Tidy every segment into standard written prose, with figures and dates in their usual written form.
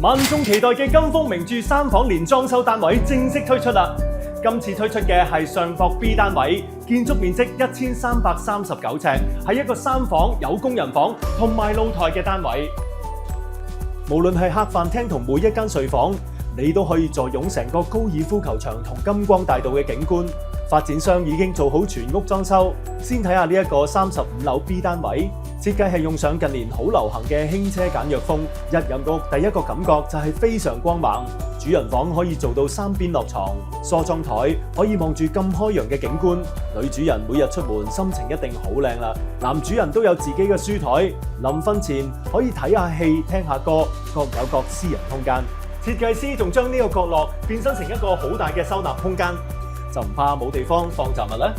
萬眾期待嘅金豐名著三房連裝修單位正式推出啦！今次推出嘅係上博 B 單位，建築面積1339尺，係一個三房有工人房同埋露台嘅單位。無論係客飯廳同每一間睡房，你都可以坐擁成個高爾夫球場同金光大道嘅景觀。發展商已經做好全屋裝修，先睇下呢一個35樓 B 單位。設計係用上近年好流行嘅輕奢簡約風，一入屋第一個感覺就係非常光猛。主人房可以做到三邊落床，梳妝台可以望住咁開揚嘅景觀。女主人每日出門心情一定好靚啦。男主人都有自己嘅書台，臨瞓前可以睇下戲、聽下歌，各有各私人空間。設計師仲將呢個角落變身成一個好大嘅收納空間，就唔怕冇地方放雜物啦。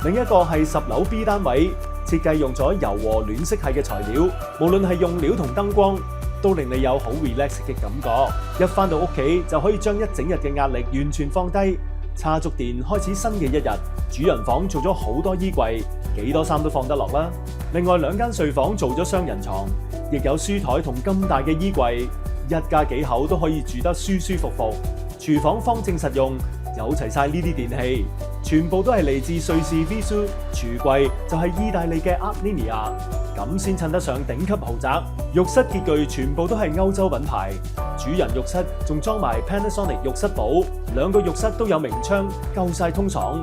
另一個係10樓 B 單位，設計用咗柔和暖色系嘅材料，無論係用料同燈光，都令你有好 relax 嘅感覺。一返到屋企就可以將一整日嘅壓力完全放低，叉足電開始新嘅一日。主人房做咗好多衣櫃，幾多衫都放得落啦。另外2間睡房做咗雙人床，亦有書台同咁大嘅衣櫃，一家幾口都可以住得舒舒服服。廚房方正實用，有齊晒呢啲電器，全部都係嚟自瑞士 Visu， 櫥櫃就係意大利嘅 Art Linea， 咁先襯得上頂級豪宅。浴室潔具全部都係歐洲品牌，主人浴室仲裝埋 Panasonic 浴室寶，2個浴室都有明窗，夠晒通爽。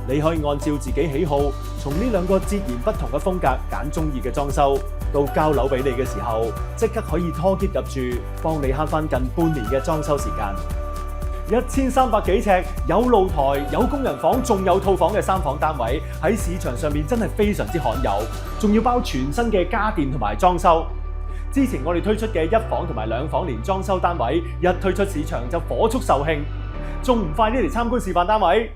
你可以按照自己喜好，從呢2個截然不同嘅風格揀中意嘅裝修，到交樓俾你嘅時候，即刻可以拖喼入住，幫你慳翻近半年嘅裝修時間。1300幾尺，有露台、有工人房，仲有套房嘅三房單位，喺市場上面真係非常之罕有，仲要包全新嘅家電同埋裝修。之前我哋推出嘅1房同埋2房連裝修單位，一推出市場就火速售罄，仲唔快啲嚟參觀示範單位？